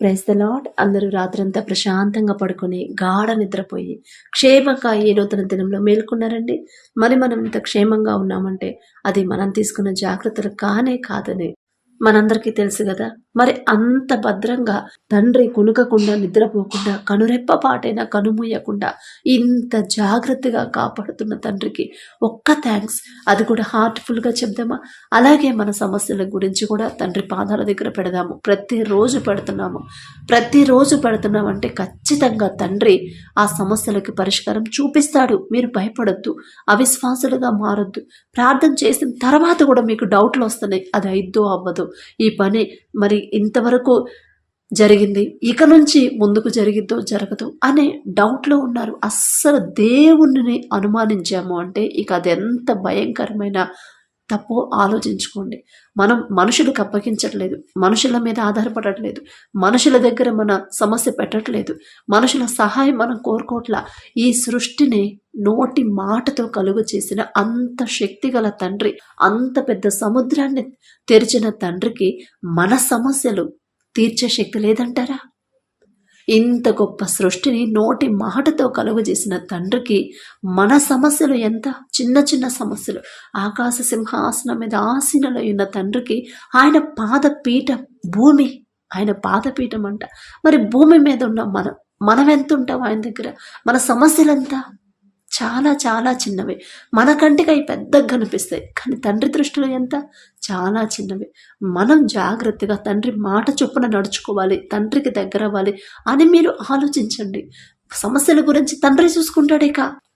Praise the lord. అందరూ రాత్రంతా ప్రశాంతంగా పడుకొని గాఢ నిద్రపోయి క్షేమంగా ఈ నూతన దినంలో మేల్కొన్నారండి. మనం ఇంత క్షేమంగా ఉన్నామంటే అది మనం తీసుకున్న జాగ్రత్తలు కానే కాదని మనందరికీ తెలుసు కదా. మరి అంత భద్రంగా తండ్రి కునుకకుండా నిద్రపోకుండా కనురెప్ప పాటైనా కనుమూయకుండా ఇంత జాగ్రత్తగా కాపాడుతున్న తండ్రికి ఒక్క థ్యాంక్స్. అది కూడా హార్ట్ఫుల్గా చెప్దామా? అలాగే మన సమస్యల గురించి కూడా తండ్రి పాదాల దగ్గర పెడదాము. ప్రతిరోజు పెడుతున్నామంటే ఖచ్చితంగా తండ్రి ఆ సమస్యలకి పరిష్కారం చూపిస్తాడు. మీరు భయపడొద్దు, అవిశ్వాసులుగా మారొద్దు. ప్రార్థన చేసిన తర్వాత కూడా మీకు డౌట్లు వస్తున్నాయి, అది అయిద్దో అవ్వదు, ఈ పని మరి ఇంతవరకు జరిగింది, ఇక నుంచి ముందుకు జరిగిద్దో జరగదు అనే డౌట్లో ఉన్నారు. అస్సలు దేవుణ్ణి అనుమానించాము అంటే ఇక అది ఎంత భయంకరమైన తప్పో ఆలోచించుకోండి. మనం మనుషులకు అప్పగించట్లేదు, మనుషుల మీద ఆధారపడట్లేదు, మనుషుల దగ్గర మన సమస్య పెట్టట్లేదు, మనుషుల సహాయం మనం కోరుకోవట్లా. ఈ సృష్టిని నోటి మాటతో కలుగు చేసిన అంత శక్తిగల తండ్రి, అంత పెద్ద సముద్రాన్ని తెరిచిన తండ్రికి మన సమస్యలు తీర్చే శక్తి లేదంటారా? ఇంత గొప్ప సృష్టిని నోటి మాటతో కలుగు చేసిన తండ్రికి మన సమస్యలు ఎంత చిన్న చిన్న సమస్యలు. ఆకాశ సింహాసనం మీద ఆసీనులై ఉన్న తండ్రికి ఆయన పాదపీఠం భూమి, ఆయన పాదపీఠం అంట. మరి భూమి మీద ఉన్న మనం ఎంత ఉంటాం ఆయన దగ్గర? మన సమస్యలంతా చాలా చాలా చిన్నవే. మన కంటికి అవి పెద్దగా కనిపిస్తాయి, కానీ తండ్రి దృష్టిలో ఎంత? చాలా చిన్నవి. మనం జాగ్రత్తగా తండ్రి మాట చొప్పున నడుచుకోవాలి, తండ్రికి దగ్గర అవ్వాలి అని మీరు ఆలోచించండి. సమస్యల గురించి తండ్రి చూసుకుంటాడే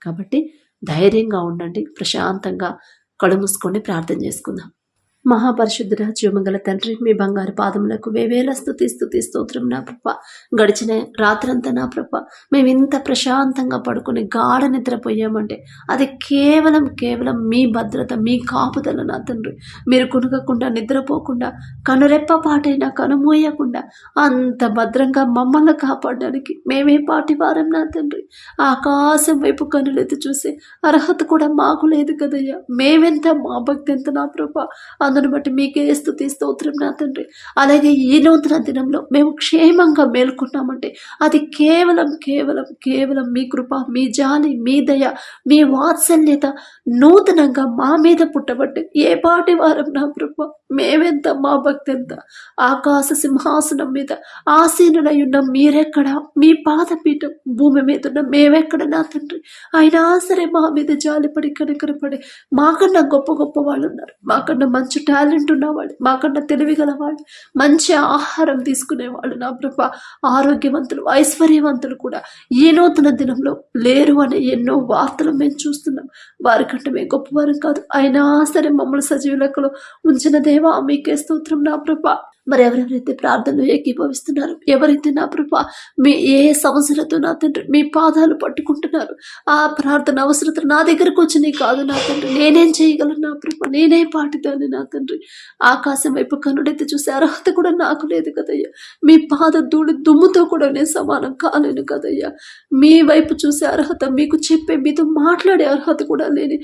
కాబట్టి ధైర్యంగా ఉండండి. ప్రశాంతంగా కళ్ళు మూసుకొని ప్రార్థన చేసుకుందాం. మహాపరిశుద్ధుడ జీవమంగళ తండ్రి, మీ బంగారు పాదములకు వేవేల స్తుతి స్తోత్రం నా ప్రభ. గడిచిన రాత్రంతా నా ప్రభ మేము ఇంత ప్రశాంతంగా పడుకుని గాఢ నిద్రపోయామంటే అది కేవలం మీ భద్రత, మీ కాపుదల నా తండ్రి. మీరు కునుకకుండా నిద్రపోకుండా కనురెప్ప పాటైనా కనుమూయకుండా అంత భద్రంగా మమ్మల్ని కాపాడడానికి మేమే పాటివారం నా తండ్రి. ఆకాశం వైపు కనులెత్తి చూసే అర్హత కూడా మాకు లేదు కదయ్యా. మేమెంత, మా భక్తి ఎంత నా ప్రభ. అందును బట్టి మీకే స్తుతి స్తోత్రం నా తండ్రి. అలాగే ఈ నూతన దినంలో మేము క్షేమంగా మేల్కొన్నామంటే అది కేవలం మీ కృప, మీ జాలి, మీ దయ, మీ వాత్సల్యత నూతనంగా మా మీద పుట్టబట్టి ఏ పాటి వారం నా ప్రభ. మేమెంత, మా భక్తి ఎంత. ఆకాశ సింహాసనం మీద ఆసీనులై ఉన్న మీరెక్కడ? మీ పాదపీఠం భూమి మీద ఉన్న మేమెక్కడ నా తండ్రి? అయినా సరే మా మీద జాలిపడి కనికరపడి మాకన్నా గొప్ప వాళ్ళు ఉన్నారు, మాకన్నా మంచి టాలెంట్ ఉన్నవాళ్ళు, మాకన్నా తెలివి గలవాళ్ళు, మంచి ఆహారం తీసుకునేవాళ్ళు నా ప్రభ, ఆరోగ్యవంతులు, ఐశ్వర్యవంతులు కూడా ఈ నూతన దినంలో లేరు అనే ఎన్నో వార్తలు మేము చూస్తున్నాం. వారికంటే మేము గొప్పవారం కాదు, అయినా సరే మమ్మల్ని సజీవ లెక్కలో ఉంచిన దేవా మీకే స్తోత్రం నా ప్రభ. మరి ఎవరెవరైతే ప్రార్థనలో ఏకీభవిస్తున్నారు, ఎవరైతే నా ప్రభ మీ ఏ సమస్యలతో నా తండ్రి మీ పాదాలు పట్టుకుంటున్నారు, ఆ ప్రార్థన అవసరతలు నా దగ్గరకు వచ్చినాయి కాదు నా తండ్రి. నేనేం చేయగలను నా ప్రభ? నేనే పాటిదాన్ని నా తండ్రి. ఆకాశం వైపు కనుడైతే చూసే అర్హత కూడా నాకు లేదు కదయ్యా. మీ పాద ధూళి దుమ్ముతో కూడా నేను సమానం కాలేను కదయ్యా. మీ వైపు చూసే అర్హత, మీకు చెప్పే, మీతో మాట్లాడే అర్హత కూడా లేని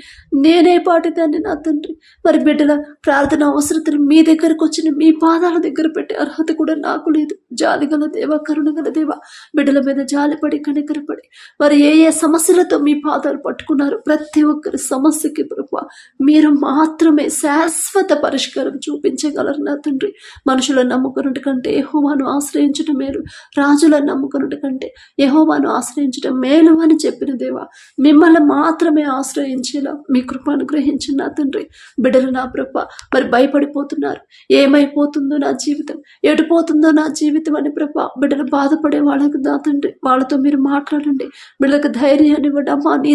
నేనే పాటిదాన్ని నా తండ్రి. మరి బిడ్డల ప్రార్థన అవసరతలు మీ దగ్గరకు వచ్చిన మీ పాదాల దగ్గర పెట్టే అర్హత కూడా నాకు లేదు. జాలిగల దేవ, కరుణగల దేవ, బిడ్డల మీద జాలిపడి కనికరపడి మరి ఏ సమస్యలతో మీ పాదాలు పట్టుకున్నారు ప్రతి ఒక్కరి సమస్యకి ప్రభు మీరు మాత్రమే శాశ్వత పరిష్కారం చూపించగలరు నా తండ్రి. మనుషులను నమ్ముకున్నట్టు కంటే యెహోవాను ఆశ్రయించడం మేలు, రాజులను నమ్ముకున్నట్టు కంటే యెహోవాను ఆశ్రయించడం మేలు అని చెప్పిన దేవా, మిమ్మల్ని మాత్రమే ఆశ్రయించేలా మీ కృప అనుగ్రహించిన నా తండ్రి. బిడ్డలు నా ప్రభ మరి భయపడిపోతున్నారు, ఏమైపోతుందో నా జీవితం, ఎటుపోతుందో నా జీవితం అని ప్రభ. బిడ్డలు బాధపడే వాళ్ళకి నా తండ్రి వాళ్ళతో మీరు మాట్లాడండి, బిడ్డలకు ధైర్యాన్ని ఇవ్వండి. అమ్మా నీ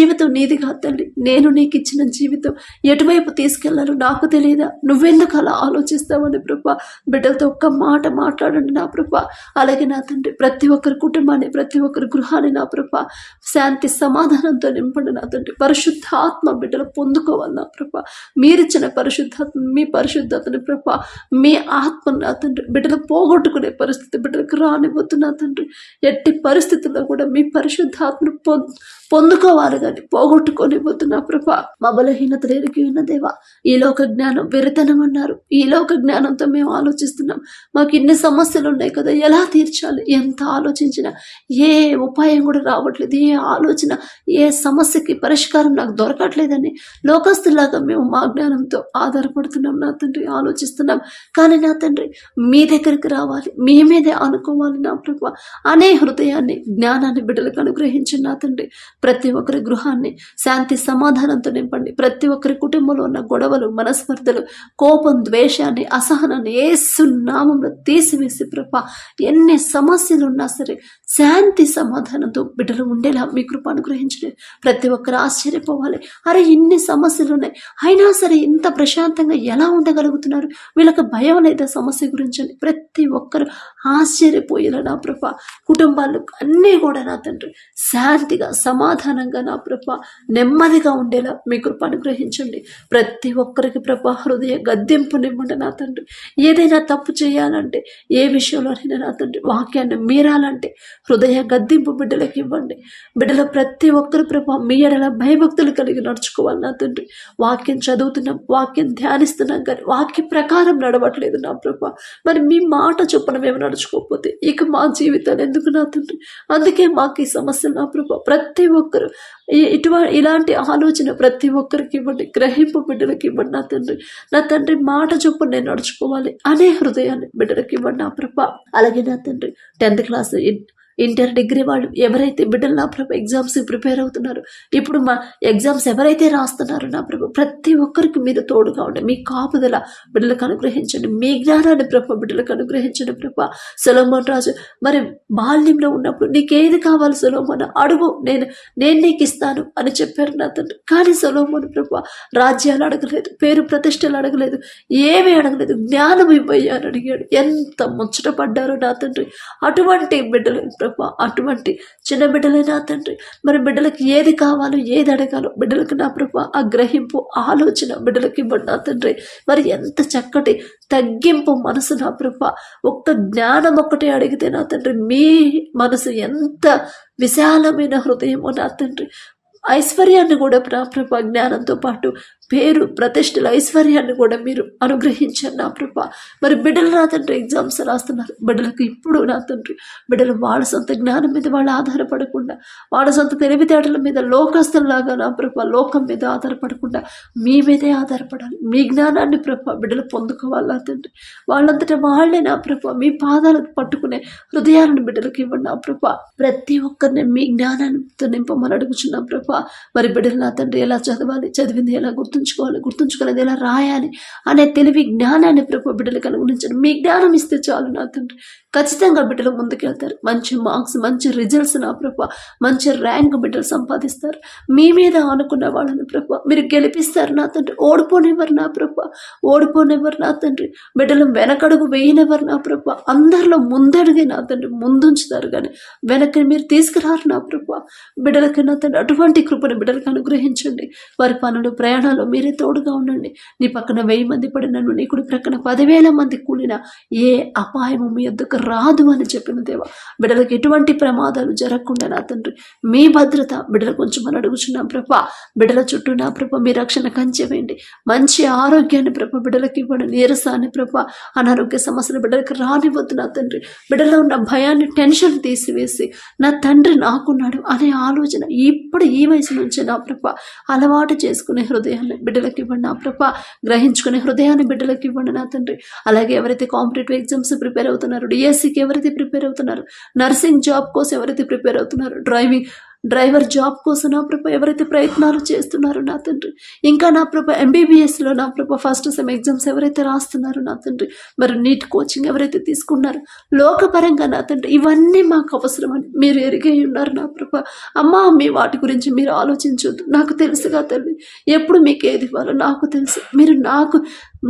జీవితం నీదిగా తల్లి, నేను నీకు ఇచ్చిన జీవితం ఎటువైపు తీసుకెళ్లాలో నాకు తెలియదా? నువ్వెందుకు అలా ఆలోచిస్తావని ప్రభ. బిడ్డలతో ఒక్క మాట మాట్లాడండి నా ప్రభ. అలాగే నా తండ్రి ప్రతి ఒక్కరి కుటుంబాన్ని, ప్రతి ఒక్కరి గృహాన్ని నా ప్రభ శాంతి సమాధానంతో నింపండి నా తండ్రి. పరిశుద్ధాత్మ బిడ్డలు పొందుకోవాలి నా ప్రభ. మీరిచ్చిన పరిశుద్ధాత్మ, మీ పరిశుద్ధతని ప్రభ మీ ఆత్మ నా తండ్రి బిడ్డలు పోగొట్టుకునే పరిస్థితి బిడ్డలకు రానివ్వద్దు నా తండ్రి. ఎట్టి పరిస్థితుల్లో కూడా మీ పరిశుద్ధాత్మను పొందుకోవాలి కానీ పోగొట్టుకోనివ్వద్దు నా ప్రభా. మా బలహీనతలు ఎరిగి ఉన్న దేవా, ఈ లోక జ్ఞానం వెరితనం అన్నారు. ఈ లోక జ్ఞానంతో మేము ఆలోచిస్తున్నాం. మాకు ఇన్ని సమస్యలు ఉన్నాయి కదా, ఎలా తీర్చాలి? ఎంత ఆలోచించినా ఏ ఉపాయం కూడా రావట్లేదు. ఏ ఆలోచన, ఏ సమస్యకి పరిష్కారం నాకు దొరకట్లేదని లోకస్తులాగా మేము మా జ్ఞానంతో ఆధారపడుతున్నాం నా తండ్రి, ఆలోచిస్తున్నాం. కానీ నా తండ్రి మీ దగ్గరికి రావాలి, మీ మీదే అనుకోవాలి నా ప్రభా. అనే హృదయాన్ని, జ్ఞానాన్ని బిడ్డలకు అనుగ్రహించి నా తండ్రి. ప్రతి ఒక్కరి గృహాన్ని శాంతి సమాధానంతో నింపండి. ప్రతి ఒక్కరి కుటుంబంలో ఉన్న గొడవలు, మనస్పర్ధలు, కోపం, ద్వేషాన్ని, అసహనాన్ని యేసు నామములో తీసివేసి ప్రభా, ఎన్ని సమస్యలు ఉన్నా సరే శాంతి సమాధానంతో బిడ్డలు ఉండేలా మీ కృప అనుగ్రహించండి. ప్రతి ఒక్కరు ఆశ్చర్యపోవాలి, అరే ఇన్ని సమస్యలు ఉన్నాయి అయినా సరే ఇంత ప్రశాంతంగా ఎలా ఉండగలుగుతున్నారు, వీళ్ళకి భయం లేదా సమస్య గురించి అని ప్రతి ఒక్కరు ఆశ్చర్యపోయేలా నా ప్రభా. కుటుంబాలు అన్నీ కూడా నా తండ్రి శాంతిగా, సమాధానంగా నా ప్రభా, నెమ్మదిగా ఉండేలా మీ కృప అనుగ్రహించండి. ప్రతి ఒక్కరికి ప్రభా హృదయ గద్దెంపునివ్వండి నా తండ్రి. ఏదైనా తప్పు చేయాలంటే, ఏ విషయంలోనైనా నా తండ్రి వాక్యాన్ని మీరాలంటే హృదయ గద్దెంపు బిడ్డలకు ఇవ్వండి. బిడ్డల ప్రతి ఒక్కరు ప్రభా మీ ఎడల భయభక్తులు కలిగి నడుచుకోవాలి నా తండ్రి. వాక్యం చదువుతున్నాం, వాక్యం ధ్యానిస్తున్నాం, కానీ వాక్య ప్రకారం నడవట్లేదు నా ప్రభా. మరి మీ మాట చొప్పున మేము నడుచుకోకపోతే ఇక మా జీవితాలు ఎందుకు నా తండ్రి? అందుకే మాకు ఈ సమస్యలు నా ప్రభా. ప్రతి ఒక్కరు ఇలాంటి ఆలోచన ప్రతి ఒక్కరికి ఇవ్వండి, గ్రహింపు బిడ్డలకి ఇవ్వండి నా తండ్రి. నా తండ్రి మాట చొప్పున నేను నడుచుకోవాలి అనే హృదయాన్ని బిడ్డలకి ఇవ్వండి నా ప్రభా. అలాగే నా తండ్రి 10th క్లాస్, ఇంటర్, డిగ్రీ వాళ్ళు ఎవరైతే బిడ్డలు నా ప్రభు ఎగ్జామ్స్ ప్రిపేర్ అవుతున్నారు, ఇప్పుడు మా ఎగ్జామ్స్ ఎవరైతే రాస్తున్నారో నా ప్రభు ప్రతి ఒక్కరికి మీరు తోడుగా ఉండి మీ కాపుదల బిడ్డలకు అనుగ్రహించండి. మీ జ్ఞానాన్ని ప్రభు బిడ్డలకు అనుగ్రహించండి ప్రభా. సొలొమోన్ రాజు మరి బాల్యంలో ఉన్నప్పుడు నీకేది కావాలి సొలొమోన్ అడుగు, నేను నీకు ఇస్తాను అని చెప్పారు నా తండ్రి. కానీ సొలొమోన్ ప్రభు రాజ్యాలు అడగలేదు, పేరు ప్రతిష్టలు అడగలేదు, ఏమీ అడగలేదు, జ్ఞానం ఇవ్వయ్యా అని అడిగాడు. ఎంత ముచ్చట పడ్డారో నా తండ్రి. అటువంటి బిడ్డలు ప్రభా, అటువంటి చిన్న బిడ్డలే నా తండ్రి. మరి బిడ్డలకి ఏది కావాలో, ఏది అడగాలో బిడ్డలకు నా ప్రభా ఆ గ్రహింపు, ఆలోచన బిడ్డలకి ఇవ్వండి నా తండ్రి. మరి ఎంత చక్కటి తగ్గింపు మనసు నా ప్రభా. ఒక్క జ్ఞానం ఒక్కటే అడిగితే నా తండ్రి మీ మనసు ఎంత విశాలమైన హృదయమో నా తండ్రి. ఐశ్వర్యాన్ని కూడా నా ప్రభా, జ్ఞానంతో పాటు పేరు ప్రతిష్టల ఐశ్వర్యాన్ని కూడా మీరు అనుగ్రహించారు నా ప్రభా. మరి బిడ్డలు నా తండ్రి ఎగ్జామ్స్ రాస్తున్నారు, బిడ్డలకు ఇప్పుడు నా తండ్రి బిడ్డలు వాళ్ళ సొంత జ్ఞానం మీద వాళ్ళు ఆధారపడకుండా, వాళ్ళ సొంత తెలివితేటల మీద లోకస్తుల్లాగా నా ప్రభా లోకం మీద ఆధారపడకుండా మీ మీదే ఆధారపడాలి. మీ జ్ఞానాన్ని ప్రభా బిడ్డలు పొందుకోవాలి నా తండ్రి. వాళ్ళంతటా వాళ్ళే నా ప్రభా మీ పాదాలకు పట్టుకునే హృదయాలను బిడ్డలకు ఇవ్వండి నా ప్రభా. ప్రతి ఒక్కరిని మీ జ్ఞానంతో నింపమని అడుగుచున్నాం ప్రభా. మరి బిడ్డలు నా తండ్రి ఎలా చదవాలి, చదివింది ఎలా గుర్తుంచుకోలేదు ఎలా రాయాలి అనే తెలివి, జ్ఞానాన్ని ప్రభు బిడ్డలకు అనుగుణించండి. మీ జ్ఞానం ఇస్తే చాలు నా తండ్రి. ఖచ్చితంగా బిడ్డలు ముందుకెళ్తారు. మంచి మార్క్స్, మంచి రిజల్ట్స్ నా ప్రభా, మంచి ర్యాంక్ బిడ్డలు సంపాదిస్తారు. మీ మీద అనుకున్న వాళ్ళని ప్రభా మీరు గెలిపిస్తారు నా తండ్రి. ఓడిపోనివ్వరు నా ప్రభా, ఓడిపోనివ్వరు నా తండ్రి. బిడ్డలు వెనకడుగు వేయనివ్వరు నా ప్రభా. అందరిలో ముందడుగే నా తండ్రి ముందుంచుతారు, కానీ వెనక్కి మీరు తీసుకురారు నా ప్రభా. బిడ్డలకి నా తండ్రి అటువంటి కృపను బిడ్డలకు అనుగ్రహించండి. వారి పనులు, ప్రయాణాలు మీరే తోడుగా ఉండండి. నీ పక్కన 1000 మంది పడినను, నీ కుడి ప్రక్కన 10,000 మంది కూలిన ఏ అపాయము మీ యొద్దకు రాదు అని చెప్పిన దేవా. బిడ్డలకు ఎటువంటి ప్రమాదాలు జరగకుండా నా తండ్రి మీ భద్రత బిడ్డలకు కొంచెం అని అడుగుచున్నాం ప్రభా. బిడ్డల చుట్టూ నా ప్రభా మీ రక్షణ కంచె వేయండి. మంచి ఆరోగ్యాన్ని ప్రభా బిడ్డలకు ఇవ్వండి. నీరసాన్ని ప్రభా, అనారోగ్య సమస్యలు బిడ్డలకు రానివ్వద్దు నా తండ్రి. బిడ్డలో ఉన్న భయాన్ని, టెన్షన్ తీసివేసి నా తండ్రి నాకున్నాడు అనే ఆలోచన ఇప్పుడు ఈ వయసు నుంచే నా ప్రభా అలవాటు చేసుకునే హృదయాన్ని బిడ్డలకు ఇవ్వండి నా ప్రభా. గ్రహించుకునే హృదయాన్ని బిడ్డలకు ఇవ్వండి నా తండ్రి. అలాగే ఎవరైతే కాంపిటేటివ్ ఎగ్జామ్స్ ప్రిపేర్ అవుతున్నారు, డిఎస్సికి ఎవరైతే ప్రిపేర్ అవుతున్నారు, నర్సింగ్ జాబ్ కోసం ఎవరైతే ప్రిపేర్ అవుతున్నారు, డ్రైవర్ జాబ్ కోసం నా ప్రభా ఎవరైతే ప్రయత్నాలు చేస్తున్నారో నా తండ్రి, ఇంకా నా ప్రభా ఎంబీబీఎస్లో నా ప్రభా ఫస్ట్ సెమ్ ఎగ్జామ్స్ ఎవరైతే రాస్తున్నారో నా తండ్రి, మరి నీట్ కోచింగ్ ఎవరైతే తీసుకున్నారో, లోకపరంగా నా తండ్రి ఇవన్నీ మాకు అవసరమని మీరు ఎరిగే ఉన్నారు నా ప్రభా. అమ్మా మీ వాటి గురించి మీరు ఆలోచించొద్దు, నాకు తెలుసుగా తల్లి. ఎప్పుడు మీకు ఏది ఇవ్వాలో నాకు తెలుసు. మీరు నాకు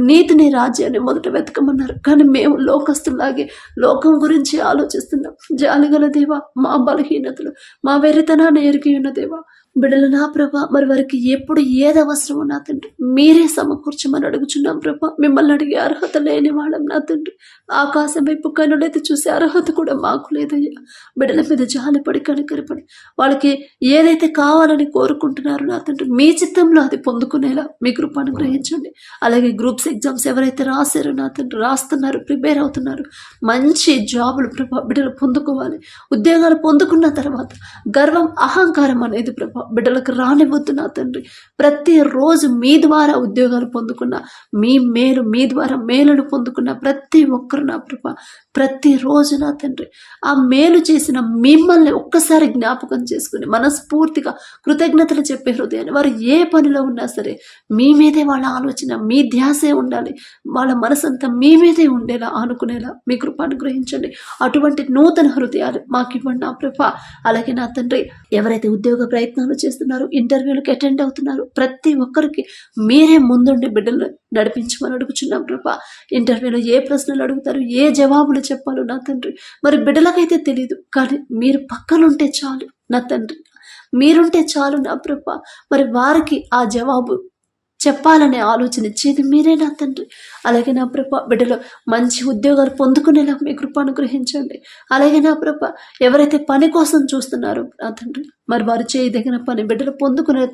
నీతిని, రాజ్యాన్ని మొదట వెతకమన్నారు, కానీ మేము లోకస్తులాగే లోకం గురించి ఆలోచిస్తున్నాం. జాలిగల దేవా, మా బలహీనతలు, మా వెరితనాన్ని ఎరిగి ఉన్న దేవా, బిడ్డలు నా ప్రభ మరి వారికి ఎప్పుడు ఏది అవసరమో నా తండ్రి మీరే సమకూర్చమని అడుగుచున్నాం ప్రభ. మిమ్మల్ని అడిగే అర్హత లేని వాళ్ళం నా తండ్రి. ఆకాశం వైపు కనులైతే చూసే అర్హత కూడా మాకు లేదయ్యా. బిడ్డల మీద జాలిపడి కనికరపడి వాళ్ళకి ఏదైతే కావాలని కోరుకుంటున్నారో నా తండ్రి మీ చిత్తంలో అది పొందుకునేలా మీ కృప అనుగ్రహించండి. అలాగే గ్రూప్స్ ఎగ్జామ్స్ ఎవరైతే రాశారో నా తండ్రి రాస్తున్నారు, ప్రిపేర్ అవుతున్నారు, మంచి జాబులు ప్రభ బిడ్డలు పొందుకోవాలి. ఉద్యోగాలు పొందుకున్న తర్వాత గర్వం అహంకారం అనేది ప్రభ బిడ్డలకు రానివద్దు నా తండ్రి. ప్రతిరోజు మీ ద్వారా ఉద్యోగాలు పొందుకున్న మీ మేలు, మీ ద్వారా మేలును పొందుకున్న ప్రతి ఒక్కరు నా ప్రభ ప్రతిరోజు నా తండ్రి ఆ మేలు చేసిన మిమ్మల్ని ఒక్కసారి జ్ఞాపకం చేసుకుని మనస్ఫూర్తిగా కృతజ్ఞతలు చెప్పే హృదయాన్ని వారు ఏ పనిలో ఉన్నా సరే మీ మీదే వాళ్ళ ఆలోచన, మీ ధ్యాసే ఉండాలి. వాళ్ళ మనసంతా మీ మీదే ఉండేలా ఆనుకునేలా మీ కృప అనుగ్రహించండి. అటువంటి నూతన హృదయాలు మాకు ఇవ్వండి నా ప్రభ. అలాగే నా తండ్రి ఎవరైతే ఉద్యోగ ప్రయత్నాలు చేస్తున్నారో, ఇంటర్వ్యూలకు అటెండ్ అవుతున్నారు, ప్రతి ఒక్కరికి మీరే ముందుండి బిడ్డలు నడిపించమని అడుగుచున్నాం ప్రభ. ఇంటర్వ్యూలో ఏ ప్రశ్నలు అడుగుతారు, ఏ జవాబులు చెప్పాలో నా తండ్రి మరి బిడ్డలకైతే తెలియదు, కానీ మీరు పక్కనుంటే చాలు నా తండ్రి, మీరుంటే చాలు నా ప్రభ. మరి వారికి ఆ జవాబు చెప్పాలనే ఆలోచన ఇచ్చేది మీరే నా తండ్రి. అలాగే నా ప్రభ బిడ్డలు మంచి ఉద్యోగాలు పొందుకునేలా మీ కృప అనుగ్రహించండి. అలాగే నా ప్రభ ఎవరైతే పని కోసం చూస్తున్నారో నా తండ్రి మరి వారు చేయదగిన పని బిడ్డలు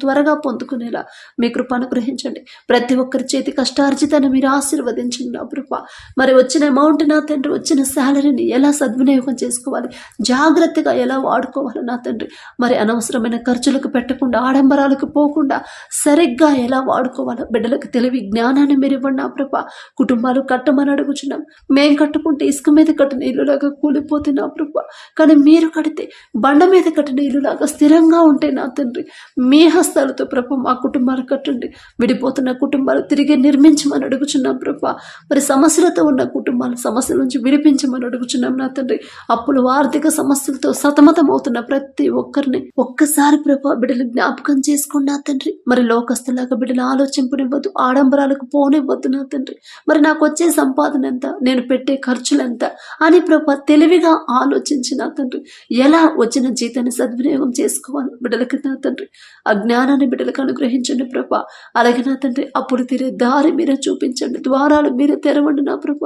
త్వరగా పొందుకునేలా మీ కృప అనుగ్రహించండి. ప్రతి ఒక్కరి చేతి కష్టార్జితాన్ని మీరు ఆశీర్వదించండి నా ప్రభ. మరి వచ్చిన అమౌంట్ నా తండ్రి, వచ్చిన శాలరీని ఎలా సద్వినియోగం చేసుకోవాలి, జాగ్రత్తగా ఎలా వాడుకోవాలి నా తండ్రి. మరి అనవసరమైన ఖర్చులకు పెట్టకుండా, ఆడంబరాలకు పోకుండా సరిగ్గా ఎలా వాడుకోవాలో బిడ్డలకు తెలివి జ్ఞానాన్ని మీరు ఇవ్వండి నా ప్రభ. కుటుంబాలు కట్టమని అడుగుచున్నాం. మేం కట్టుకుంటే ఇసుక మీద కట్టిన ఇల్లులాగా కూలిపోతే నా ప్రభ, కానీ మీరు కడితే బండ మీద కట్టిన ఇల్లులాగా స్థిరంగా ఉంటే నా తండ్రి మీ హస్తాలతో ప్రభ మా కుటుంబాలు కట్టండి. విడిపోతున్న కుటుంబాలు తిరిగి నిర్మించమని అడుగుచున్నాం ప్రభ. మరి సమస్యలతో ఉన్న కుటుంబాలు సమస్యల నుంచి విడిపించమని అడుగుచున్నాం నా తండ్రి. అప్పులు, ఆర్థిక సమస్యలతో సతమతం అవుతున్న ప్రతి ఒక్కరిని ఒక్కసారి ప్రభ బిడ్డలు జ్ఞాపకం చేసుకోండి నా తండ్రి. మరి లోకస్తులాగా బిడ్డలు ఆలోచింపనివ్వద్దు, ఆడంబరాలకు పోనివ్వద్దు నా తండ్రి. మరి నాకు వచ్చే సంపాదన ఎంత, నేను పెట్టే ఖర్చులు ఎంత అని ప్రభ తెలివిగా ఆలోచించి నా తండ్రి ఎలా వచ్చిన జీతాన్ని సద్వినియోగం చేసుకోవాలి బిడ్డలకి నా తండ్రి. ఆ జ్ఞానాన్ని బిడ్డలకు అనుగ్రహించండి ప్రభ. అలాగే నా తండ్రి అప్పుడు తీరే దారి మీరే చూపించండి, ద్వారాలు మీరే తెరవండి నా ప్రభ.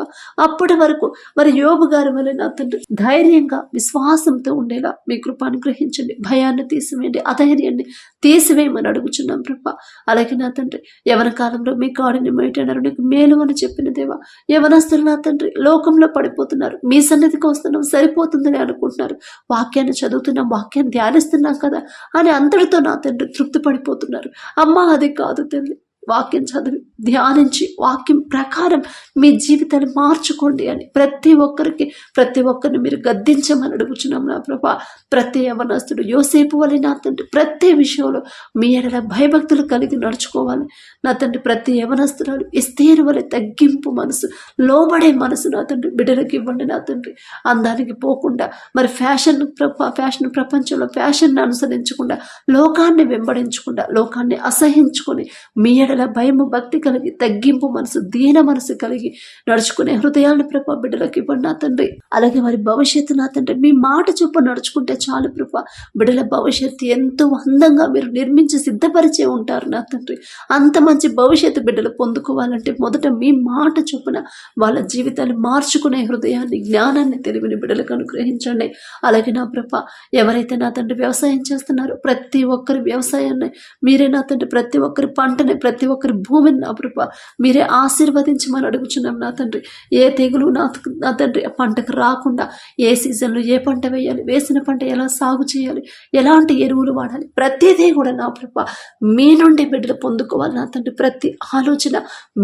అప్పటి వరకు మరి యోబు గారి వల్ల నా తండ్రి ధైర్యంగా విశ్వాసంతో ఉండేలా మీ కృప అనుగ్రహించండి. భయాన్ని తీసివేయండి, అధైర్యాన్ని తీసివేయమని అడుగుచున్నాం ప్రభ. అలాగే నా తండ్రి యవన కాలంలో మీ కాడిని మేటన్నారు, నీకు మేలు అని చెప్పిన దేవా. యవనస్తులు నా తండ్రి లోకంలో పడిపోతున్నారు, మీ సన్నిధికి వస్తున్నాం సరిపోతుందని అనుకుంటున్నారు. వాక్యాన్ని చదువుతున్నాం, వాక్యాన్ని ధ్యానిస్తున్నాం కదా అని అంతటితో నా తండ్రి తృప్తి పడిపోతున్నారు. అమ్మ అది కాదు తల్లి, వాక్యం చదివి ధ్యానించి వాక్యం ప్రకారం మీ జీవితాన్ని మార్చుకోండి అని ప్రతి ఒక్కరిని మీరు గద్దించమని అడుగుచున్నాం నా ప్రభా. ప్రతి యవనస్తుడు యోసేపు వలె నా తండ్రి ప్రతి విషయంలో మీ ఎడల భయభక్తులు కలిగి నడుచుకోవాలి నా తండ్రి. ప్రతి యవనస్తురాలు ఎస్తేరు వలె తగ్గింపు మనసు, లోబడే మనసు నా తండ్రి బిడ్డలకు ఇవ్వండి నా తండ్రి. అందానికి పోకుండా మరి ఫ్యాషన్ ప్రపంచంలో ఫ్యాషన్ అనుసరించకుండా, లోకాన్ని వెంబడించకుండా, లోకాన్ని అసహించుకొని మీ ఎడల భయము భక్తి కలిగి తగ్గింపు మనసు, దీన మనసు కలిగి నడుచుకునే హృదయాన్ని ప్రభా బిడ్డలకు ఇవ్వండి నా తండ్రి. అలాగే వారి భవిష్యత్తు నా తండ్రి మీ మాట చొప్పున నడుచుకుంటే చాలు ప్రభా. బిడ్డల భవిష్యత్తు ఎంతో అందంగా మీరు నిర్మించి సిద్ధపరిచే ఉంటారు నా తండ్రి. అంత మంచి భవిష్యత్తు బిడ్డలు పొందుకోవాలంటే మొదట మీ మాట చొప్పున వాళ్ళ జీవితాన్ని మార్చుకునే హృదయాన్ని, జ్ఞానాన్ని, తెలివిని బిడ్డలకు అనుగ్రహించండి. అలాగే నా ప్రభా ఎవరైతే నా తండ్రి వ్యవసాయం చేస్తున్నారో ప్రతి ఒక్కరి వ్యవసాయాన్ని మీరే నా తండ్రి, ప్రతి ఒక్కరి పంటని, ప్రతి ఒక్కరి భూమిని నా ప్రభా మీరే ఆశీర్వదించమని అడుగుచున్నాం నా తండ్రి. ఏ తెగులు నా తండ్రి పంటకు రాకుండా, ఏ సీజన్లో ఏ పంట వేయాలి, వేసిన పంట ఎలా సాగు చేయాలి, ఎలాంటి ఎరువులు వాడాలి, ప్రతిదీ కూడా నా ప్రభా మీ నుండి బిడ్డలు పొందుకోవాలి నా తండ్రి. ప్రతి ఆలోచన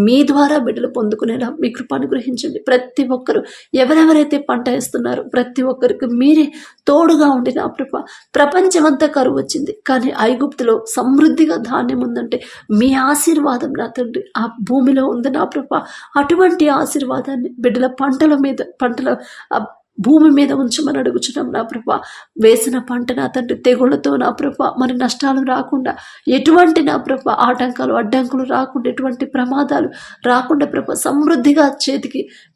మీ ద్వారా బిడ్డలు పొందుకునేలా మీ కృప అనుగ్రహించండి. ప్రతి ఒక్కరు ఎవరెవరైతే పంట వేస్తున్నారో ప్రతి ఒక్కరికి మీరే తోడుగా ఉండి నా ప్రభా. ప్రపంచమంతా కరువు వచ్చింది, కానీ ఐగుప్తులో సమృద్ధిగా ధాన్యం ఉందంటే మీ ఆశీర్వాదం నా తండ్రి ఆ భూమిలో ఉంది నా ప్రభా. అటువంటి ఆశీర్వాదాన్ని బిడ్డల పంటల భూమి మీద ఉంచమని అడుగుచున్నాం నా ప్రభా. వేసిన పంట నా తండ్రి తెగుళ్లతో నా ప్రభా మరి నష్టాలు రాకుండా, ఎటువంటి నా ప్రభా ఆటంకాలు అడ్డంకులు రాకుండా, ఎటువంటి ప్రమాదాలు రాకుండా ప్రభా సమృద్ధిగా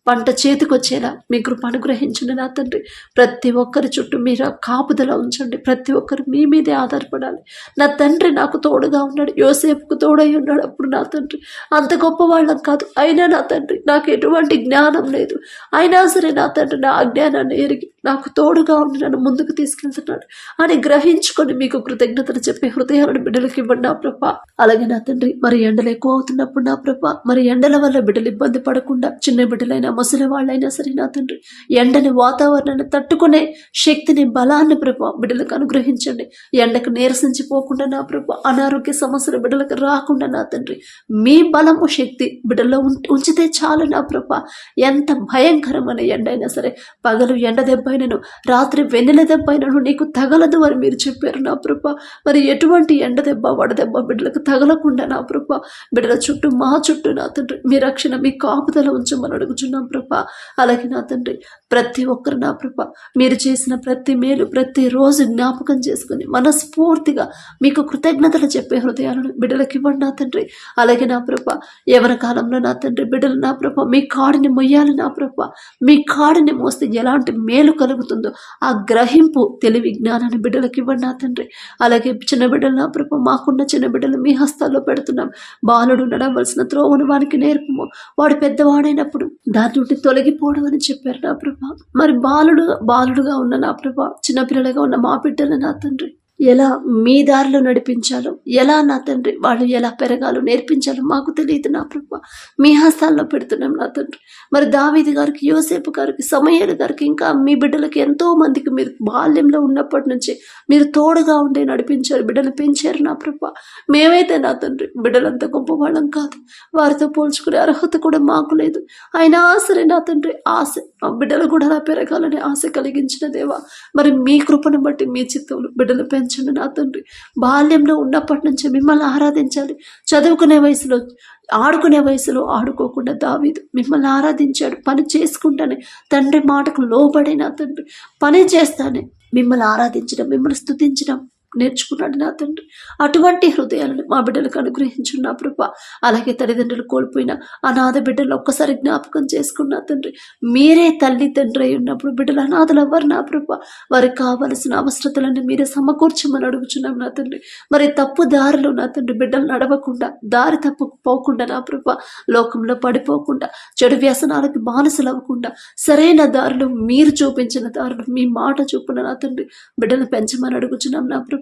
పంట చేతికొచ్చేలా మీ కృప అనుగ్రహించండి నా తండ్రి. ప్రతి ఒక్కరి చుట్టూ మీరు కాపుదల ఉంచండి. ప్రతి ఒక్కరు మీ మీదే ఆధారపడాలి నా తండ్రి. నాకు తోడుగా ఉన్నాడు, యోసేపుకు తోడై ఉన్నాడు. అప్పుడు నా తండ్రి అంత గొప్ప వాళ్ళం కాదు, అయినా నా తండ్రి నాకు ఎటువంటి జ్ఞానం లేదు, అయినా సరే నా తండ్రి నా అజ్ఞానాన్ని ఎరిగి నాకు తోడుగా ఉండి నన్ను ముందుకు తీసుకెళ్తున్నాడు అని గ్రహించుకొని మీకు కృతజ్ఞతలు చెప్పే హృదయాలను బిడ్డలకు ఇవ్వండి నా ప్రభా. అలాగే నా తండ్రి మరి ఎండలు ఎక్కువ అవుతున్నప్పుడు నా ప్రభా మరి ఎండల వల్ల బిడ్డలు ఇబ్బంది పడకుండా, చిన్న బిడ్డలైనా ముసలి వాళ్ళైనా సరే నా తండ్రి ఎండని వాతావరణాన్ని తట్టుకునే శక్తిని బలాన్ని ప్రభా బిడ్డలకు అనుగ్రహించండి. ఎండకు నీరసించిపోకుండా నా ప్రభా అనారోగ్య సమస్యలు బిడ్డలకు రాకుండా నా తండ్రి మీ బలము శక్తి బిడ్డల్లో ఉంచితే చాలు నా ప్రభా. ఎంత భయంకరమైన ఎండ అయినా సరే, పగలు ఎండ దెబ్బైనను రాత్రి వెన్నెల దెబ్బైనను నీకు తగలదు అని మీరు చెప్పారు నా ప్రభా. మరి ఎటువంటి ఎండ దెబ్బ వడదెబ్బ బిడ్డలకు తగలకుండా నా ప్రభా బిడ్డల చుట్టూ మా చుట్టూ నా తండ్రి మీ రక్షణ మీ కాపుదల ఉంచమని అడుగుచున్నాం ప్రభా. అలాగే నా తండ్రి ప్రతి ఒక్కరు నా ప్రభా మీరు చేసిన ప్రతి మేలు ప్రతిరోజు జ్ఞాపకం చేసుకుని మనస్ఫూర్తిగా మీకు కృతజ్ఞతలు చెప్పే హృదయాలను బిడ్డలకు ఇవ్వండి నా తండ్రి. అలాగే నా ప్రభా ఎవరి కాలంలో నా తండ్రి బిడ్డలు నా ప్రభా మీ కాడిని మొయ్యాలి నా ప్రభా. మీ కాడిని మోస్తే ఎలాంటి మేలు కలుగుతుందో ఆ గ్రహింపు తెలివి జ్ఞానాన్ని బిడ్డలకు ఇవ్వండి నా తండ్రి. అలాగే చిన్న బిడ్డలు నా ప్రభా మాకున్న చిన్న బిడ్డలు మీ హస్తాల్లో పెడుతున్నాం. బాలుడు నడవలసిన త్రోవను వానికి నేర్పము, వాడు పెద్దవాడైనప్పుడు దాని నుండి తొలగిపోవడం అని చెప్పారు నా ప్రభా. మరి బాలుడుగా ఉన్న నా ప్రభా చిన్నపిల్లలుగా ఉన్న మా బిడ్డలు నా తండ్రి ఎలా మీ దారిలో నడిపించాలో, ఎలా నా తండ్రి వాళ్ళు ఎలా పెరగాలో నేర్పించాలో మాకు తెలియదు నా ప్రభా. మీ హస్తాల్లో పెడుతున్నాం నా తండ్రి. మరి దావీదు గారికి, యోసేపు గారికి, సమూయేలు గారికి, ఇంకా మీ బిడ్డలకి ఎంతో మందికి మీరు బాల్యంలో ఉన్నప్పటి నుంచి మీరు తోడుగా ఉండే నడిపించారు, బిడ్డలు పెంచారు నా ప్రభా. మేమైతే నా తండ్రి బిడ్డలంతా గొప్పవాళ్ళం కాదు, వారితో పోల్చుకునే అర్హత కూడా మాకు లేదు. అయినా సరే నా తండ్రి ఆశ బిడ్డలు కూడా అలా పెరగాలని ఆశ కలిగించిన దేవా, మరి మీ కృపను బట్టి మీ చిత్తంలో బిడ్డలు పెంచండి నా తండ్రి. బాల్యంలో ఉన్నప్పటి నుంచి మిమ్మల్ని ఆరాధించాలి. చదువుకునే వయసులో ఆడుకునే వయసులో ఆడుకోకుండా దావీదు మిమ్మల్ని ఆరాధించాడు. పని చేసుకుంటానే తండ్రి మాటకు లోబడి నా తండ్రి పని చేస్తానే మిమ్మల్ని ఆరాధించడం, మిమ్మల్ని స్తుతించడం నేర్చుకున్నాడు నా తండ్రి. అటువంటి హృదయాలను మా బిడ్డలకు అనుగ్రహించు నా ప్రభా. అలాగే తల్లిదండ్రులు కోల్పోయిన అనాథ బిడ్డలు ఒక్కసారి జ్ఞాపకం చేసుకున్న తండ్రి. మీరే తల్లి తండ్రి అయి ఉన్నప్పుడు బిడ్డలు అనాథలు అవ్వరు నా ప్రభా. వారికి కావలసిన అవసరతలను మీరే సమకూర్చమని అడుగుచున్నాం నా తండ్రి. మరి తప్పు దారిలో నా తండ్రి బిడ్డలు నడవకుండా, దారి తప్పుకుపోకుండా నా ప్రభా, లోకంలో పడిపోకుండా, చెడు వ్యసనాలకు బానిసలు అవ్వకుండా, సరైన దారిలో మీరు చూపించిన దారిలో మీ మాట చూపున నా తండ్రి బిడ్డలు పెంచమని అడుగుచున్నాం నా ప్రభా.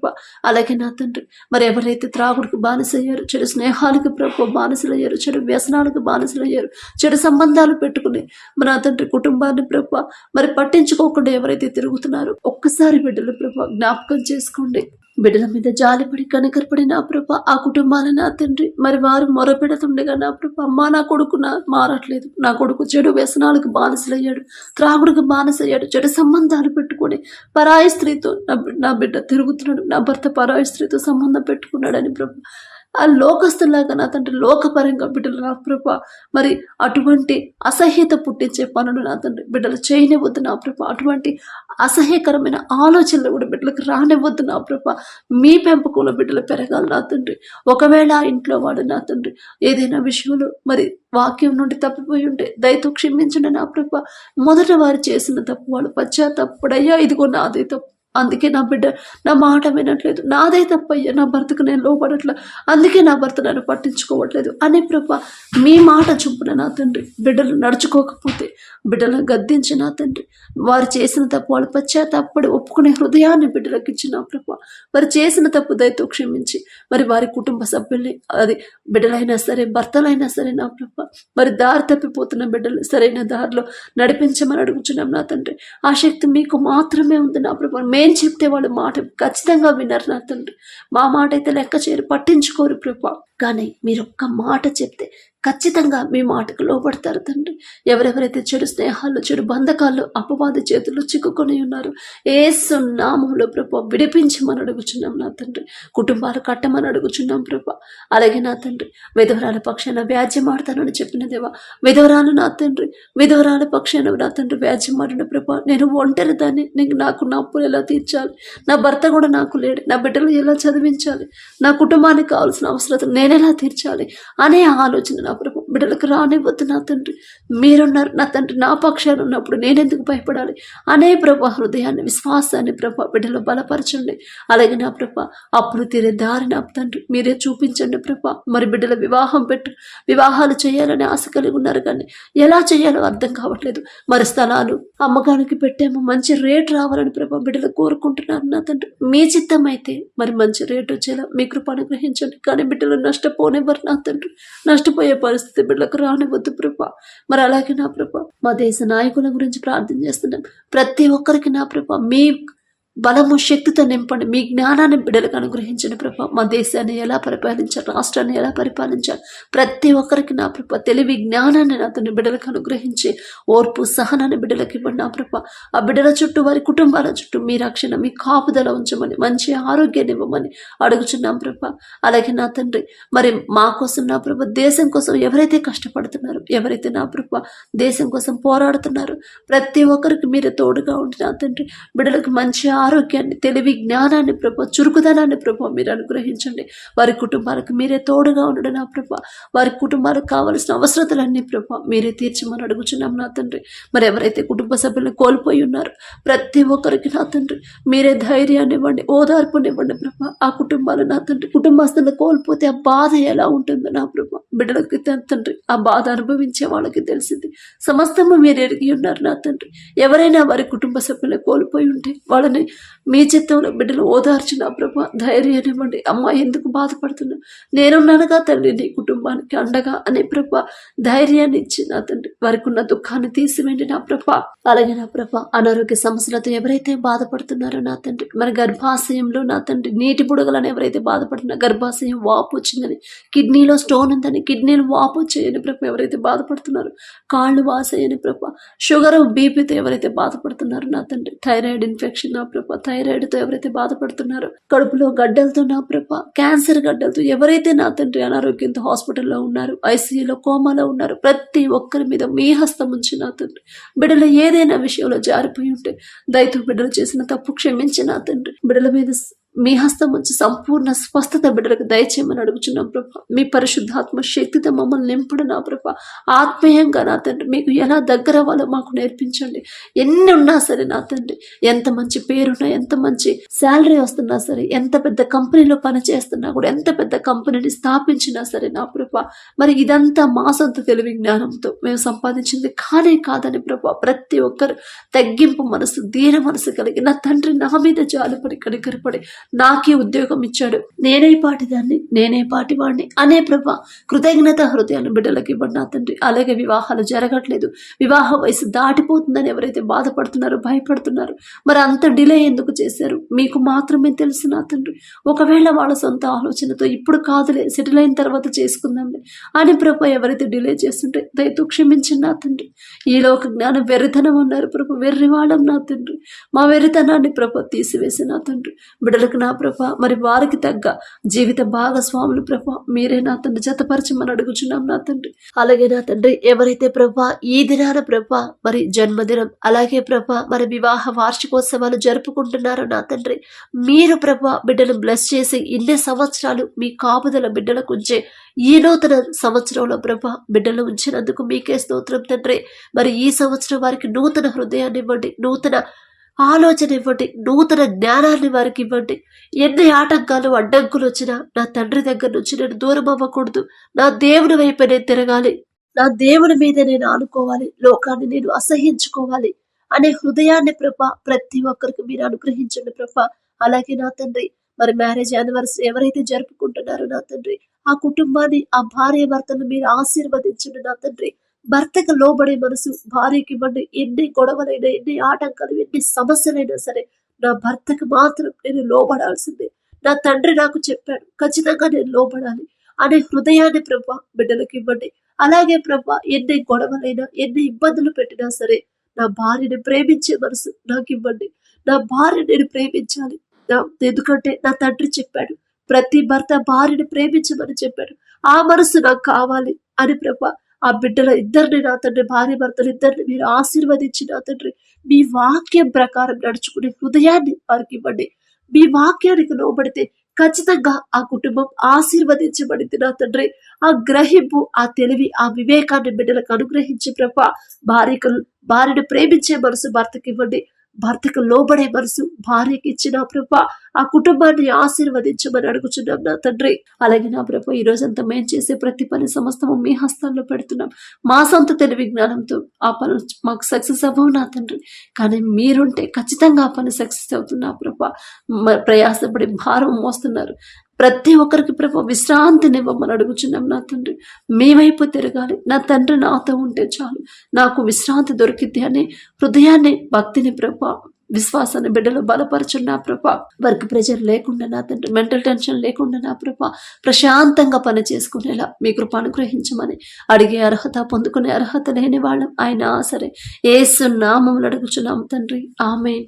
అలాగే నా తండ్రి మరి ఎవరైతే త్రాగుడికి బానిసయ్యారు, చెడు స్నేహాలకు ప్రభు బానిసలయ్యారు, చెడు వ్యసనాలకు బానిసలయ్యారు, చెడు సంబంధాలు పెట్టుకుని నా తండ్రి కుటుంబాన్ని ప్రభు మరి పట్టించుకోకుండా ఎవరైతే తిరుగుతున్నారో ఒక్కసారి బిడ్డలు ప్రభు జ్ఞాపకం చేసుకోండి. బిడ్డల మీద జాలిపడి కనికరపడి నా ప్రభా ఆ కుటుంబాలను నా తండ్రి మరి వారు మొరపెడుతుండగా నా ప్రభా అమ్మా నా కొడుకు మారట్లేదు, నా కొడుకు చెడు వ్యసనాలకు బానిసలయ్యాడు, త్రాగుడికి బానిసయ్యాడు, చెడు సంబంధాలు పెట్టుకొని పరాయి స్త్రీతో నా బిడ్డ తిరుగుతున్నాడు, నా భర్త పరాయి స్త్రీతో సంబంధం పెట్టుకున్నాడని ప్రభు ఆ లోకస్తులాగా నా తండ్రి లోకపరంగా బిడ్డలు నా ప్రభా మరి అటువంటి అసహ్యత పుట్టించే పనులు నా తండ్రి బిడ్డలు చేయనివ్వద్దు నా ప్రభా. అటువంటి అసహ్యకరమైన ఆలోచనలు కూడా బిడ్డలకు రానివ్వద్దు నా ప్రభా. మీ పెంపకంలో బిడ్డలు పెరగాలి నా తండ్రి. ఒకవేళ ఆ ఇంట్లో వాడు నా తండ్రి ఏదైనా విషయంలో మరి వాక్యం నుండి తప్పిపోయి ఉంటే దయతో క్షమించండి నా ప్రభా. మొదట వారు చేసిన తప్పు వాళ్ళు పశ్చాత్తాపడయ్యా ఇదిగో నాదే తప్పు, అందుకే నా బిడ్డ నా మాట వినట్లేదు, నాదే తప్పయ్యా, నా భర్తకు నేను లోపడట్లా, అందుకే నా భర్త నన్ను పట్టించుకోవట్లేదు అని ప్రభా మీ మాట చొప్పున నా తండ్రి బిడ్డలు నడుచుకోకపోతే బిడ్డలను గద్దించి నా తండ్రి వారు చేసిన తప్పు వాళ్ళు పశ్చాత్తాపడి ఒప్పుకునే హృదయాన్ని బిడ్డలకు ఇచ్చిన ప్రభా. వారు చేసిన తప్పు దయతో క్షమించి మరి వారి కుటుంబ సభ్యుల్ని అది బిడ్డలైనా సరే భర్తలైనా సరే నా ప్రభా మరి దారి తప్పిపోతున్న బిడ్డలు సరైన దారిలో నడిపించమని అడుగుచున్నాం నా తండ్రి. ఆ శక్తి మీకు మాత్రమే ఉంది నా ప్రభా. మేం చెప్తే వాళ్ళు మాట ఖచ్చితంగా వినరు నా తండ్రి. మా మాట అయితే లెక్క చేయరు, పట్టించుకోరు ప్రభా. కానీ మీరు ఒక్క మాట చెప్తే ఖచ్చితంగా మీ మాటకు లోబడతారు తండ్రి. ఎవరెవరైతే చెడు స్నేహాలు, చెడు బంధకాలు, అపవాది చేతుల్లో చిక్కుకొని ఉన్నారు, యేసు నామములో ప్రభా విడిపించమని అడుగుచున్నాం నా తండ్రి. కుటుంబాలు కట్టమని అడుగుచున్నాం ప్రభా. అలాగే నా తండ్రి, విధవరాల పక్షాన వ్యాజ్యమాడతానని చెప్పిన దేవా, విధవరాలు నా తండ్రి, విధవరాల పక్షాన నా తండ్రి వ్యాజ్యమాడిన ప్రభా, నేను ఒంటరి దాన్ని, నాకు నా అప్పులు ఎలా తీర్చాలి, నా భర్త కూడా నాకు లేడు, నా బిడ్డలు ఎలా చదివించాలి, నా కుటుంబానికి కావాల్సిన అవసరతలు నేను ఎలా తీర్చాలి అనే ఆలోచన నా ప్రభు బిడ్డలకు రానివ్వద్దు నా తండ్రి. మీరున్నారు నా తండ్రి, నా పక్షాలు ఉన్నప్పుడు నేనెందుకు భయపడాలి అనే ప్రభా హృదయాన్ని, విశ్వాసాన్ని ప్రభా బిడ్డలు బలపరచండి. అలాగే నా ప్రభా అప్పులు తీరే దారి నా తండ్రి మీరే చూపించండి ప్రభా. మరి బిడ్డల వివాహాలు చేయాలని ఆశ కలిగి ఉన్నారు, కానీ ఎలా చేయాలో అర్థం కావట్లేదు. మరి స్థలాలు అమ్మకానికి పెట్టాము, మంచి రేట్ రావాలని ప్రభా బిడ్డలు కోరుకుంటున్నారు నా తండ్రి. మీ చిత్తం అయితే మరి మంచి రేట్ వచ్చేలా మీ కృప అనుగ్రహించండి. కానీ బిడ్డలు నష్టపోనివ్వరు నా తండ్రి, నష్టపోయే పరిస్థితి బిడ్డలకు రానివద్దు ప్రభా. మరి అలాగే నా ప్రభా మా దేశ నాయకుల గురించి ప్రార్థన చేస్తున్నాం. ప్రతి ఒక్కరికి నా ప్రభా మీ బలము, శక్తితో నింపండి. మీ జ్ఞానాన్ని బిడ్డలకు అనుగ్రహించండి ప్రభా. మా దేశాన్ని ఎలా పరిపాలించాలి, రాష్ట్రాన్ని ఎలా పరిపాలించాలి, ప్రతి ఒక్కరికి నా ప్రభా తెలివి, జ్ఞానాన్ని నా తండ్రి బిడ్డలకు అనుగ్రహించి ఓర్పు, సహనాన్ని బిడ్డలకు ఇవ్వండి నా ప్రభా. ఆ బిడ్డల చుట్టూ, వారి కుటుంబాల చుట్టూ మీ రక్షణ, మీ కాపుదల ఉంచమని, మంచి ఆరోగ్యాన్ని ఇవ్వమని అడుగుచున్నాం ప్రభా. అలాగే నా తండ్రి మరి మా కోసం నా ప్రభా, దేశం కోసం ఎవరైతే కష్టపడుతున్నారో, ఎవరైతే నా ప్రభా దేశం కోసం పోరాడుతున్నారో, ప్రతి ఒక్కరికి మీరే తోడుగా ఉండి నా తండ్రి బిడ్డలకు మంచి ఆరోగ్యాన్ని, తెలివి, జ్ఞానాన్ని ప్రభా, చురుకుదనాన్ని ప్రభా మీరు అనుగ్రహించండి. వారి కుటుంబాలకు మీరే తోడుగా ఉండడం నా ప్రభా. వారి కుటుంబాలకు కావలసిన అవసరతలన్నీ ప్రభా మీరే తీర్చమని అడుగుచున్నాం నా తండ్రి. మరి ఎవరైతే కుటుంబ సభ్యులను కోల్పోయి ఉన్నారో ప్రతి ఒక్కరికి నా తండ్రి మీరే ధైర్యాన్ని ఇవ్వండి, ఓదార్పునివ్వండి ప్రభా. ఆ కుటుంబాలు నా తండ్రి, కుటుంబస్తులను కోల్పోతే ఆ బాధ ఎలా ఉంటుందో నా ప్రభా బిడ్డలకి తండ్రి ఆ బాధ అనుభవించే వాళ్ళకి తెలిసింది. సమస్తము మీరు ఎరిగి ఉన్నారు నా తండ్రి. ఎవరైనా వారి కుటుంబ సభ్యులను కోల్పోయి ఉంటే వాళ్ళని మీ చిత్తంలో బిడ్డలు ఓదార్చిన ప్రభా ధైర్యాన్ని ఇవ్వండి. అమ్మ ఎందుకు బాధపడుతున్నా, నేనున్నానుగా తల్లి నీ కుటుంబానికి అండగా అనే ప్రభా ధైర్యాన్ని ఇచ్చి నా తండ్రి వారికి ఉన్న దుఃఖాన్ని తీసివేయండి నా ప్రభా. అలాగే నా ప్రభా అనారోగ్య సమస్యలతో ఎవరైతే బాధపడుతున్నారో నా తండ్రి, మరి గర్భాశయంలో నా తండ్రి నీటి బుడగలని ఎవరైతే బాధపడుతున్నా, గర్భాశయం వాపు వచ్చిందని, కిడ్నీలో స్టోన్ ఉందని, కిడ్నీలు వాపు వచ్చాయని ప్రభా ఎవరైతే బాధపడుతున్నారో, కాళ్ళు వాసాయని ప్రభా, షుగర్, బీపీతో ఎవరైతే బాధపడుతున్నారో నా తండ్రి, థైరాయిడ్ ఇన్ఫెక్షన్ నా ప్రభా, థైరాయిడ్తో ఎవరైతే బాధపడుతున్నారో, కడుపులో గడ్డలతో నా ప్రభా, క్యాన్సర్ గడ్డలతో ఎవరైతే నా తండ్రి అనారోగ్యంతో హాస్పిటల్లో ఉన్నారు, ఐసీయూలో, కోమాలో ఉన్నారు, ప్రతి ఒక్కరి మీద మీ హస్తం ఉంచి నా తండ్రి బిడ్డలు ఏదైనా విషయంలో జారిపోయి ఉంటే దయతో బిడ్డలు చేసిన తప్పు క్షమించి నా తండ్రి బిడ్డల మీద మీ హస్తం వచ్చి సంపూర్ణ స్వస్థత బిడ్డలకు దయచేయమని అడుగుచున్నాం ప్రభా. మీ పరిశుద్ధాత్మ శక్తితో మమ్మల్ని నింపుడు నా ప్రభా. ఆత్మీయంగా నా తండ్రి మీకు ఎలా దగ్గర అవ్వాలో మాకు నేర్పించండి. ఎన్ని ఉన్నా సరే నా తండ్రి, ఎంత మంచి పేరున్నా, ఎంత మంచి శాలరీ వస్తున్నా సరే, ఎంత పెద్ద కంపెనీలో పనిచేస్తున్నా కూడా, ఎంత పెద్ద కంపెనీని స్థాపించినా సరే నా ప్రభా, మరి ఇదంతా మా సొంత తెలివి జ్ఞానంతో మేము సంపాదించింది కాదని ప్రభా ప్రతి ఒక్కరు తగ్గింపు మనసు, దీన మనసు కలిగి నా తండ్రి నా మీద జాలిపడి కనికరపడి నాకే ఉద్యోగం ఇచ్చాడు, నేనే పాటిదాన్ని, నేనే పాటివాడిని అనే ప్రభా కృతజ్ఞత హృదయాన్ని బిడ్డలకి ఇవ్వండి నా తండ్రి. అలాగే వివాహాలు జరగట్లేదు, వివాహ వయసు దాటిపోతుందని ఎవరైతే బాధపడుతున్నారో, భయపడుతున్నారో, మరి అంత డిలే ఎందుకు చేశారు మీకు మాత్రమే తెలుసు నా తండ్రి. ఒకవేళ వాళ్ళ సొంత ఆలోచనతో ఇప్పుడు కాదులే, సెటిల్ అయిన తర్వాత చేసుకుందాంలే అని ప్రభా ఎవరైతే డిలే చేస్తుంటే దయతో క్షమించండి నా తండ్రి. ఈ లోక జ్ఞానం వెర్రితనం అన్నారు ప్రభా, వెర్రివాళ్ళం నా తండ్రి. మా వెర్రితనాన్ని ప్రభా తీసివేసి నా తండ్రి బిడ్డలకు నా ప్రభా మరి వారికి తగ్గ జీవిత భాగస్వాములు ప్రభా మీరే నా తండ్రి జతపరచమని అడుగుచున్నాం నా తండ్రి. అలాగే నా తండ్రి ఎవరైతే ప్రభా ఈ దినాన ప్రభా మరి జన్మదినం, అలాగే ప్రభా మరి వివాహ వార్షికోత్సవాలు జరుపుకుంటున్నారో నా తండ్రి, మీరు ప్రభా బిడ్డలు బ్లెస్ చేసి ఇన్ని సంవత్సరాలు మీ కాపుదల బిడ్డలకు ఉంచే ఈ నూతన సంవత్సరంలో ప్రభా బిడ్డలు ఉంచినందుకు మీకే స్తోత్రం తండ్రి. మరి ఈ సంవత్సరం వారికి నూతన హృదయాన్ని ఇవ్వండి, నూతన ఆలోచన ఇవ్వండి, నూతన జ్ఞానాన్ని వారికి ఇవ్వండి. ఎన్ని ఆటంకాలు, అడ్డంకులు వచ్చినా నా తండ్రి దగ్గర నుంచి నేను దూరం అవ్వకూడదు, నా దేవుని వైపు నేను తిరగాలి, నా దేవుని మీద నేను ఆనుకోవాలి, లోకాన్ని నేను అసహించుకోవాలి అనే హృదయాన్ని ప్రభా ప్రతి ఒక్కరికి మీరు అనుగ్రహించండి ప్రభా. అలాగే నా తండ్రి మరి మ్యారేజ్ యానివర్సరీ ఎవరైతే జరుపుకుంటున్నారో నా తండ్రి, ఆ కుటుంబాన్ని, ఆ భార్య భర్తను మీరు ఆశీర్వదించండి నా తండ్రి. భర్తకు లోబడే మనసు భార్యకి ఇవ్వండి. ఎన్ని గొడవలైనా, ఎన్ని ఆటంకాలు, ఎన్ని సమస్యలైనా సరే నా భర్తకు మాత్రం నేను లోబడాల్సిందే, నా తండ్రి నాకు చెప్పాడు ఖచ్చితంగా నేను లోబడాలి అనే హృదయాన్ని ప్రభా బిడ్డలకు ఇవ్వండి. అలాగే ప్రభా ఎన్ని గొడవలైనా ఎన్ని ఇబ్బందులు పెట్టినా సరే నా భార్యని ప్రేమించే మనసు నాకు ఇవ్వండి. నా భార్య నేను ప్రేమించాలి. ఎందుకంటే నా తండ్రి చెప్పాడు, ప్రతి భర్త భార్యని ప్రేమించమని చెప్పాడు. ఆ మనసు నాకు కావాలి అని ప్రభా ఆ బిడ్డల ఇద్దరిని నా తండ్రి, భార్య భర్తలు ఇద్దరిని మీరు ఆశీర్వదించి నా తండ్రి మీ వాక్యం ప్రకారం నడుచుకునే హృదయాన్ని వారికి ఇవ్వండి. మీ వాక్యానికి లోబడితే ఖచ్చితంగా ఆ కుటుంబం ఆశీర్వదించబడింది నా తండ్రి. ఆ గ్రహింపు, ఆ తెలివి, ఆ వివేకాన్ని బిడ్డలకు అనుగ్రహించి ప్రభా భార్యను ప్రేమించే మనసు భర్తకి ఇవ్వండి. భర్తకు లోబడే మనసు భార్యకి ఇచ్చిన ప్రభా ఆ కుటుంబాన్ని ఆశీర్వదించమని అడుగుచున్నాం నా తండ్రి. అలాగే నా ప్రభా ఈ రోజంతా మేము చేసే ప్రతి పని సమస్తము మీ హస్తాల్లో పెడుతున్నాం. మా సొంత తెలివి జ్ఞానంతో ఆ పనులు మాకు సక్సెస్ అవ్వవు నా తండ్రి, కానీ మీరుంటే ఖచ్చితంగా ఆ పని సక్సెస్ అవుతుంది నా ప్రభా. ప్రయాసపడి భారం మోస్తున్నారు ప్రతి ఒక్కరికి ప్రభా విశ్రాంతినివ్వమని అడుగుచున్నాం నా తండ్రి. మీ వైపు తిరగాలి నా తండ్రి, నాతో ఉంటే చాలు నాకు విశ్రాంతి దొరికిద్ది అనే హృదయాన్ని, భక్తిని ప్రభా, విశ్వాసాన్ని బిడ్డలు బలపరచున్న నా ప్రభా. వర్క్ ప్రెజర్ లేకుండా నా తండ్రి, మెంటల్ టెన్షన్ లేకుండా నా ప్రభా ప్రశాంతంగా పని చేసుకునేలా మీ కృప అనుగ్రహించమని అడిగే అర్హత, పొందుకునే అర్హత లేని వాళ్ళం అయినా సరే యేసు నామములో అడుగుచున్నాం తండ్రి. ఆమేన్.